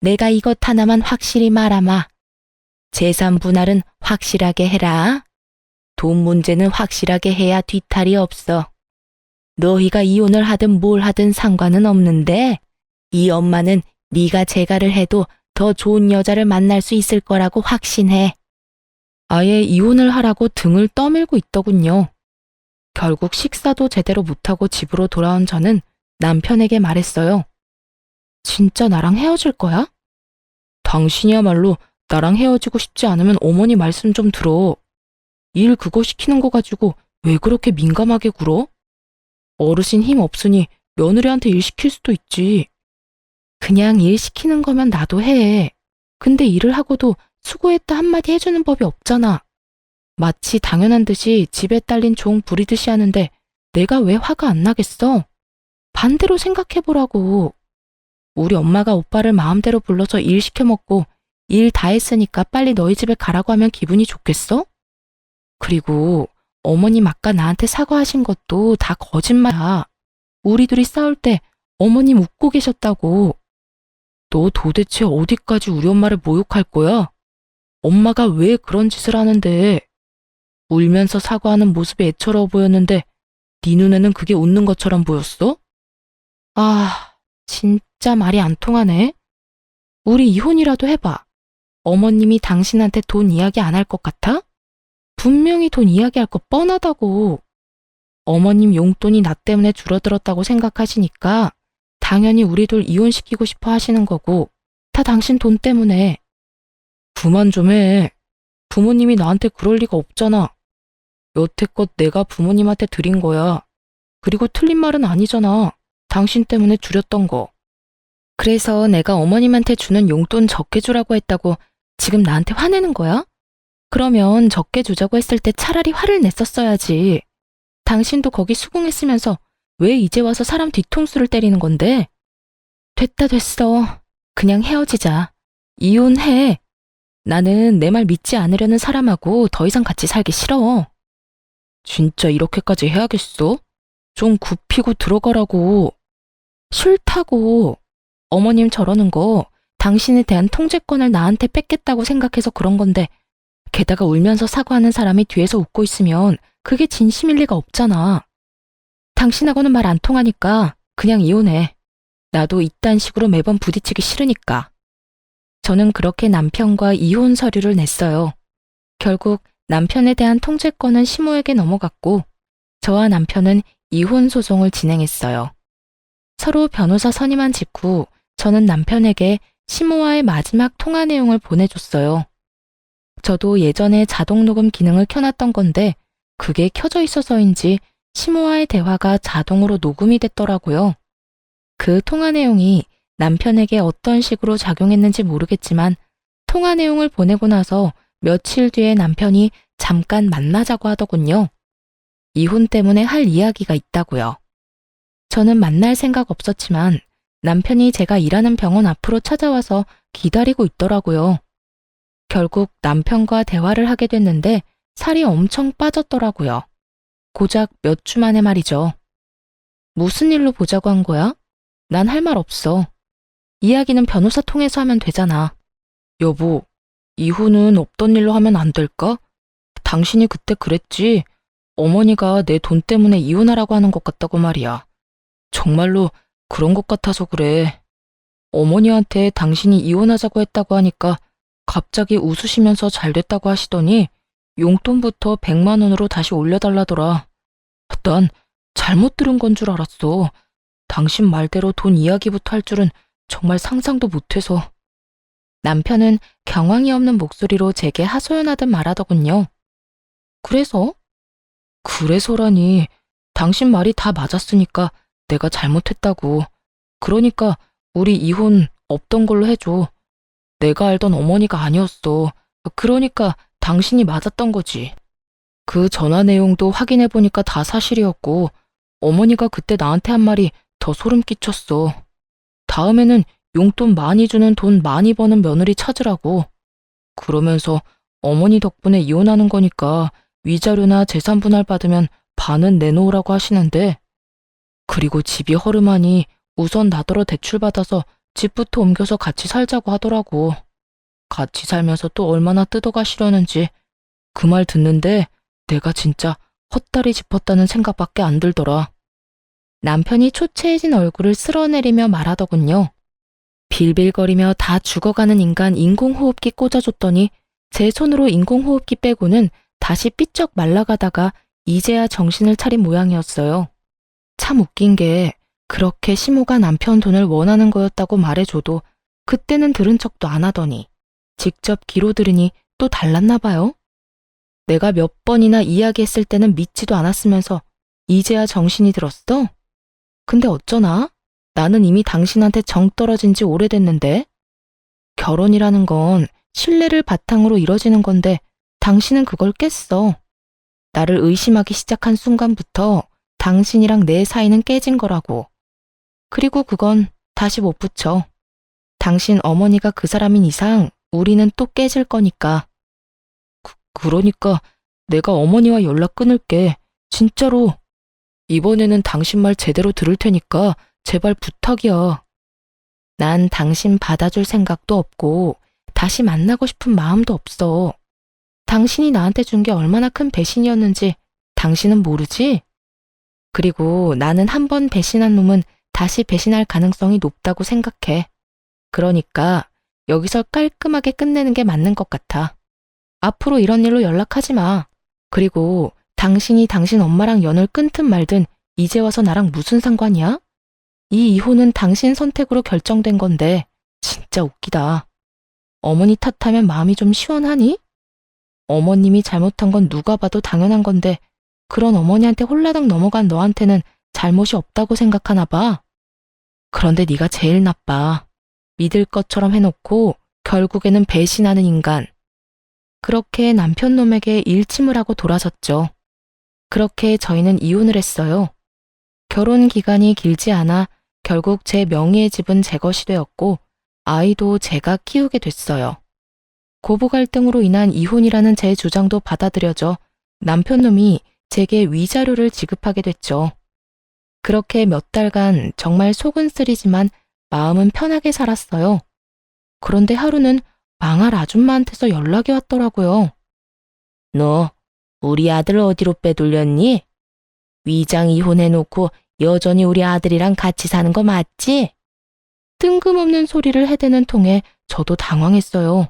내가 이것 하나만 확실히 말하마. 재산 분할은 확실하게 해라. 돈 문제는 확실하게 해야 뒤탈이 없어. 너희가 이혼을 하든 뭘 하든 상관은 없는데 이 엄마는 네가 재가를 해도 더 좋은 여자를 만날 수 있을 거라고 확신해. 아예 이혼을 하라고 등을 떠밀고 있더군요. 결국 식사도 제대로 못하고 집으로 돌아온 저는 남편에게 말했어요. 진짜 나랑 헤어질 거야? 당신이야말로 나랑 헤어지고 싶지 않으면 어머니 말씀 좀 들어. 일 그거 시키는 거 가지고 왜 그렇게 민감하게 굴어? 어르신 힘 없으니 며느리한테 일 시킬 수도 있지. 그냥 일 시키는 거면 나도 해. 근데 일을 하고도 수고했다 한마디 해주는 법이 없잖아. 마치 당연한 듯이 집에 딸린 종 부리듯이 하는데 내가 왜 화가 안 나겠어? 반대로 생각해보라고. 우리 엄마가 오빠를 마음대로 불러서 일 시켜 먹고 일 다 했으니까 빨리 너희 집에 가라고 하면 기분이 좋겠어? 그리고 어머님 아까 나한테 사과하신 것도 다 거짓말이야. 우리 둘이 싸울 때 어머님 웃고 계셨다고. 너 도대체 어디까지 우리 엄마를 모욕할 거야? 엄마가 왜 그런 짓을 하는데? 울면서 사과하는 모습이 애처로워 보였는데 네 눈에는 그게 웃는 것처럼 보였어? 아, 진짜 말이 안 통하네. 우리 이혼이라도 해봐. 어머님이 당신한테 돈 이야기 안 할 것 같아? 분명히 돈 이야기할 거 뻔하다고. 어머님 용돈이 나 때문에 줄어들었다고 생각하시니까 당연히 우리 둘 이혼시키고 싶어 하시는 거고 다 당신 돈 때문에. 그만 좀 해. 부모님이 나한테 그럴 리가 없잖아. 여태껏 내가 부모님한테 드린 거야. 그리고 틀린 말은 아니잖아. 당신 때문에 줄였던 거. 그래서 내가 어머님한테 주는 용돈 적게 주라고 했다고 지금 나한테 화내는 거야? 그러면 적게 주자고 했을 때 차라리 화를 냈었어야지. 당신도 거기 수긍했으면서 왜 이제 와서 사람 뒤통수를 때리는 건데? 됐다 됐어. 그냥 헤어지자. 이혼해. 나는 내 말 믿지 않으려는 사람하고 더 이상 같이 살기 싫어. 진짜 이렇게까지 해야겠어? 좀 굽히고 들어가라고. 싫다고. 어머님 저러는 거 당신에 대한 통제권을 나한테 뺏겠다고 생각해서 그런 건데, 게다가 울면서 사과하는 사람이 뒤에서 웃고 있으면 그게 진심일 리가 없잖아. 당신하고는 말 안 통하니까 그냥 이혼해. 나도 이딴 식으로 매번 부딪히기 싫으니까. 저는 그렇게 남편과 이혼 서류를 냈어요. 결국 남편에 대한 통제권은 시모에게 넘어갔고, 저와 남편은 이혼 소송을 진행했어요. 서로 변호사 선임한 직후 저는 남편에게 시모와의 마지막 통화 내용을 보내줬어요. 저도 예전에 자동 녹음 기능을 켜놨던 건데 그게 켜져 있어서인지 시모와의 대화가 자동으로 녹음이 됐더라고요. 그 통화 내용이 남편에게 어떤 식으로 작용했는지 모르겠지만 통화 내용을 보내고 나서 며칠 뒤에 남편이 잠깐 만나자고 하더군요. 이혼 때문에 할 이야기가 있다고요. 저는 만날 생각 없었지만 남편이 제가 일하는 병원 앞으로 찾아와서 기다리고 있더라고요. 결국 남편과 대화를 하게 됐는데 살이 엄청 빠졌더라고요. 고작 몇 주 만에 말이죠. 무슨 일로 보자고 한 거야? 난 할 말 없어. 이야기는 변호사 통해서 하면 되잖아. 여보, 이혼은 없던 일로 하면 안 될까? 당신이 그때 그랬지. 어머니가 내 돈 때문에 이혼하라고 하는 것 같다고 말이야. 정말로 그런 것 같아서 그래. 어머니한테 당신이 이혼하자고 했다고 하니까 갑자기 웃으시면서 잘 됐다고 하시더니 용돈부터 100만 원으로 다시 올려달라더라. 난 잘못 들은 건 줄 알았어. 당신 말대로 돈 이야기부터 할 줄은 정말 상상도 못해서. 남편은 경황이 없는 목소리로 제게 하소연하듯 말하더군요. 그래서? 그래서라니, 당신 말이 다 맞았으니까 내가 잘못했다고. 그러니까 우리 이혼 없던 걸로 해줘. 내가 알던 어머니가 아니었어. 그러니까 당신이 맞았던 거지. 그 전화 내용도 확인해보니까 다 사실이었고 어머니가 그때 나한테 한 말이 더 소름 끼쳤어. 다음에는 용돈 많이 주는 돈 많이 버는 며느리 찾으라고. 그러면서 어머니 덕분에 이혼하는 거니까 위자료나 재산 분할 받으면 반은 내놓으라고 하시는데, 그리고 집이 허름하니 우선 나더러 대출받아서 집부터 옮겨서 같이 살자고 하더라고. 같이 살면서 또 얼마나 뜯어가시려는지 그 말 듣는데 내가 진짜 헛다리 짚었다는 생각밖에 안 들더라. 남편이 초췌해진 얼굴을 쓸어내리며 말하더군요. 빌빌거리며 다 죽어가는 인간 인공호흡기 꽂아줬더니 제 손으로 인공호흡기 빼고는 다시 삐쩍 말라가다가 이제야 정신을 차린 모양이었어요. 참 웃긴 게 그렇게 시모가 남편 돈을 원하는 거였다고 말해줘도 그때는 들은 척도 안 하더니 직접 귀로 들으니 또 달랐나 봐요. 내가 몇 번이나 이야기했을 때는 믿지도 않았으면서 이제야 정신이 들었어? 근데 어쩌나? 나는 이미 당신한테 정 떨어진 지 오래됐는데? 결혼이라는 건 신뢰를 바탕으로 이뤄지는 건데 당신은 그걸 깼어. 나를 의심하기 시작한 순간부터 당신이랑 내 사이는 깨진 거라고. 그리고 그건 다시 못 붙여. 당신 어머니가 그 사람인 이상 우리는 또 깨질 거니까. 그러니까 내가 어머니와 연락 끊을게. 진짜로. 이번에는 당신 말 제대로 들을 테니까 제발 부탁이야. 난 당신 받아줄 생각도 없고 다시 만나고 싶은 마음도 없어. 당신이 나한테 준 게 얼마나 큰 배신이었는지 당신은 모르지? 그리고 나는 한 번 배신한 놈은 다시 배신할 가능성이 높다고 생각해. 그러니까 여기서 깔끔하게 끝내는 게 맞는 것 같아. 앞으로 이런 일로 연락하지 마. 그리고 당신이 당신 엄마랑 연을 끊든 말든 이제 와서 나랑 무슨 상관이야? 이 이혼은 당신 선택으로 결정된 건데 진짜 웃기다. 어머니 탓하면 마음이 좀 시원하니? 어머님이 잘못한 건 누가 봐도 당연한 건데 그런 어머니한테 홀라당 넘어간 너한테는 잘못이 없다고 생각하나 봐. 그런데 네가 제일 나빠. 믿을 것처럼 해놓고 결국에는 배신하는 인간. 그렇게 남편 놈에게 일침을 하고 돌아섰죠. 그렇게 저희는 이혼을 했어요. 결혼 기간이 길지 않아 결국 제 명의의 집은 제 것이 되었고 아이도 제가 키우게 됐어요. 고부 갈등으로 인한 이혼이라는 제 주장도 받아들여져 남편 놈이 제게 위자료를 지급하게 됐죠. 그렇게 몇 달간 정말 속은 쓰리지만 마음은 편하게 살았어요. 그런데 하루는 망할 아줌마한테서 연락이 왔더라고요. 너 우리 아들 어디로 빼돌렸니? 위장 이혼해놓고 여전히 우리 아들이랑 같이 사는 거 맞지? 뜬금없는 소리를 해대는 통에 저도 당황했어요.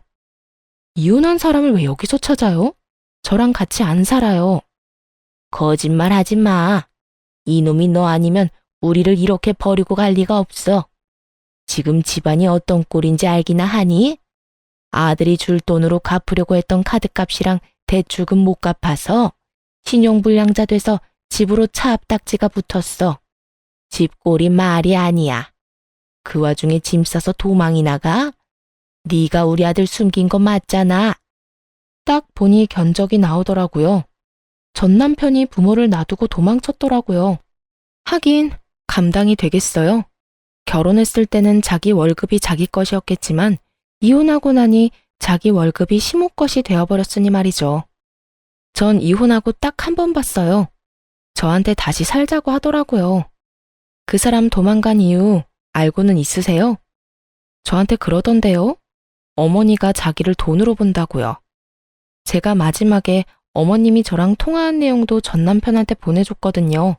이혼한 사람을 왜 여기서 찾아요? 저랑 같이 안 살아요. 거짓말 하지 마. 이놈이 너 아니면 우리를 이렇게 버리고 갈 리가 없어. 지금 집안이 어떤 꼴인지 알기나 하니? 아들이 줄 돈으로 갚으려고 했던 카드값이랑 대출금 못 갚아서 신용불량자 돼서 집으로 차 앞딱지가 붙었어. 집꼴이 말이 아니야. 그 와중에 짐 싸서 도망이 나가? 네가 우리 아들 숨긴 거 맞잖아. 딱 보니 견적이 나오더라고요. 전 남편이 부모를 놔두고 도망쳤더라고요. 하긴 감당이 되겠어요. 결혼했을 때는 자기 월급이 자기 것이었겠지만 이혼하고 나니 자기 월급이 시모 것이 되어버렸으니 말이죠. 전 이혼하고 딱 한 번 봤어요. 저한테 다시 살자고 하더라고요. 그 사람 도망간 이유 알고는 있으세요? 저한테 그러던데요. 어머니가 자기를 돈으로 본다고요. 제가 마지막에 어머님이 저랑 통화한 내용도 전 남편한테 보내줬거든요.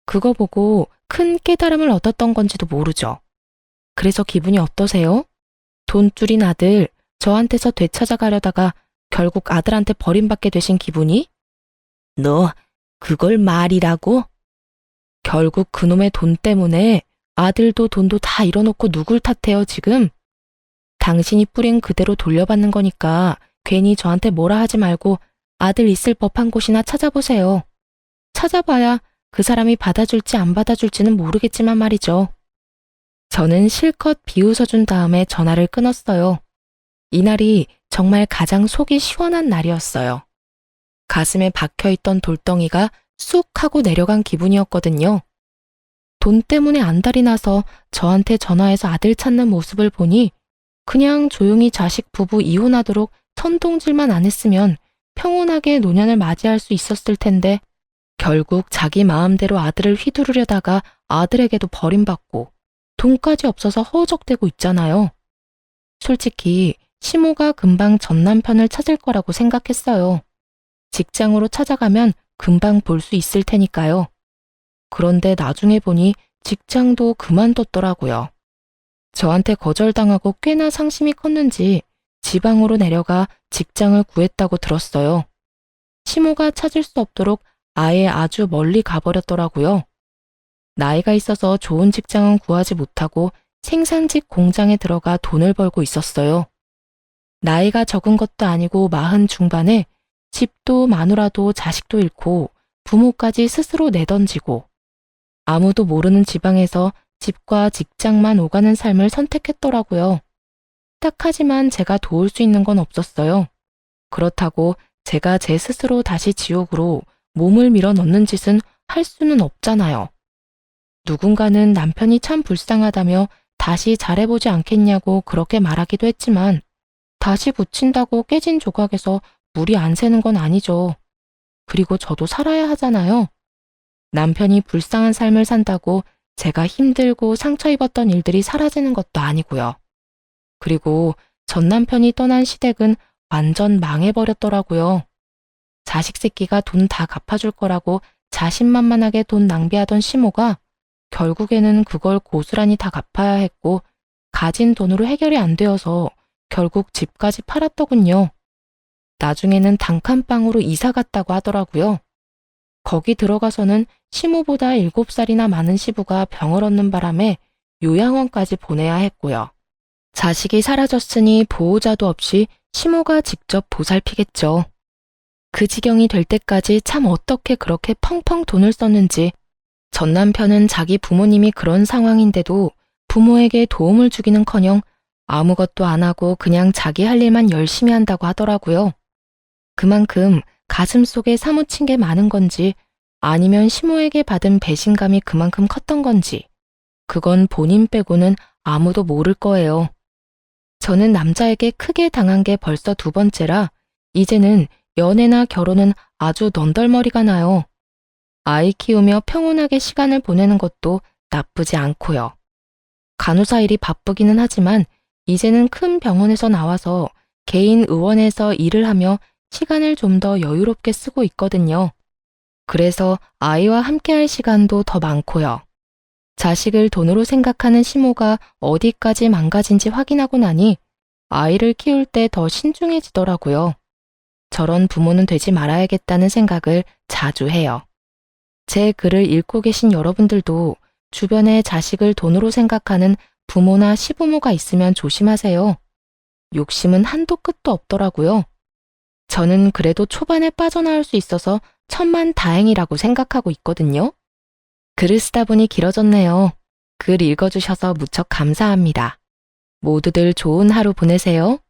그거 보고 큰 깨달음을 얻었던 건지도 모르죠. 그래서 기분이 어떠세요? 돈줄인 아들 저한테서 되찾아가려다가 결국 아들한테 버림받게 되신 기분이? 너 그걸 말이라고? 결국 그놈의 돈 때문에 아들도 돈도 다 잃어놓고 누굴 탓해요 지금? 당신이 뿌린 그대로 돌려받는 거니까 괜히 저한테 뭐라 하지 말고 아들 있을 법한 곳이나 찾아보세요. 찾아봐야 그 사람이 받아줄지 안 받아줄지는 모르겠지만 말이죠. 저는 실컷 비웃어준 다음에 전화를 끊었어요. 이날이 정말 가장 속이 시원한 날이었어요. 가슴에 박혀있던 돌덩이가 쑥 하고 내려간 기분이었거든요. 돈 때문에 안달이 나서 저한테 전화해서 아들 찾는 모습을 보니 그냥 조용히 자식 부부 이혼하도록 선동질만 안 했으면 평온하게 노년을 맞이할 수 있었을 텐데 결국 자기 마음대로 아들을 휘두르려다가 아들에게도 버림받고 돈까지 없어서 허우적대고 있잖아요. 솔직히 시모가 금방 전 남편을 찾을 거라고 생각했어요. 직장으로 찾아가면 금방 볼 수 있을 테니까요. 그런데 나중에 보니 직장도 그만뒀더라고요. 저한테 거절당하고 꽤나 상심이 컸는지 지방으로 내려가 직장을 구했다고 들었어요. 시모가 찾을 수 없도록 아예 아주 멀리 가버렸더라고요. 나이가 있어서 좋은 직장은 구하지 못하고 생산직 공장에 들어가 돈을 벌고 있었어요. 나이가 적은 것도 아니고 40 중반에 집도 마누라도 자식도 잃고 부모까지 스스로 내던지고 아무도 모르는 지방에서 집과 직장만 오가는 삶을 선택했더라고요. 딱하지만 제가 도울 수 있는 건 없었어요. 그렇다고 제가 제 스스로 다시 지옥으로 몸을 밀어 넣는 짓은 할 수는 없잖아요. 누군가는 남편이 참 불쌍하다며 다시 잘해보지 않겠냐고 그렇게 말하기도 했지만 다시 붙인다고 깨진 조각에서 물이 안 새는 건 아니죠. 그리고 저도 살아야 하잖아요. 남편이 불쌍한 삶을 산다고 제가 힘들고 상처 입었던 일들이 사라지는 것도 아니고요. 그리고 전 남편이 떠난 시댁은 완전 망해버렸더라고요. 자식 새끼가 돈 다 갚아줄 거라고 자신만만하게 돈 낭비하던 시모가 결국에는 그걸 고스란히 다 갚아야 했고 가진 돈으로 해결이 안 되어서 결국 집까지 팔았더군요. 나중에는 단칸방으로 이사 갔다고 하더라고요. 거기 들어가서는 시모보다 7살이나 많은 시부가 병을 얻는 바람에 요양원까지 보내야 했고요. 자식이 사라졌으니 보호자도 없이 시모가 직접 보살피겠죠. 그 지경이 될 때까지 참 어떻게 그렇게 펑펑 돈을 썼는지. 전 남편은 자기 부모님이 그런 상황인데도 부모에게 도움을 주기는커녕 아무것도 안 하고 그냥 자기 할 일만 열심히 한다고 하더라고요. 그만큼 가슴 속에 사무친 게 많은 건지 아니면 시모에게 받은 배신감이 그만큼 컸던 건지 그건 본인 빼고는 아무도 모를 거예요. 저는 남자에게 크게 당한 게 벌써 2번째라 이제는 연애나 결혼은 아주 넌덜머리가 나요. 아이 키우며 평온하게 시간을 보내는 것도 나쁘지 않고요. 간호사 일이 바쁘기는 하지만 이제는 큰 병원에서 나와서 개인 의원에서 일을 하며 시간을 좀 더 여유롭게 쓰고 있거든요. 그래서 아이와 함께할 시간도 더 많고요. 자식을 돈으로 생각하는 시모가 어디까지 망가진지 확인하고 나니 아이를 키울 때 더 신중해지더라고요. 저런 부모는 되지 말아야겠다는 생각을 자주 해요. 제 글을 읽고 계신 여러분들도 주변에 자식을 돈으로 생각하는 부모나 시부모가 있으면 조심하세요. 욕심은 한도 끝도 없더라고요. 저는 그래도 초반에 빠져나올 수 있어서 천만다행이라고 생각하고 있거든요. 글을 쓰다 보니 길어졌네요. 글 읽어주셔서 무척 감사합니다. 모두들 좋은 하루 보내세요.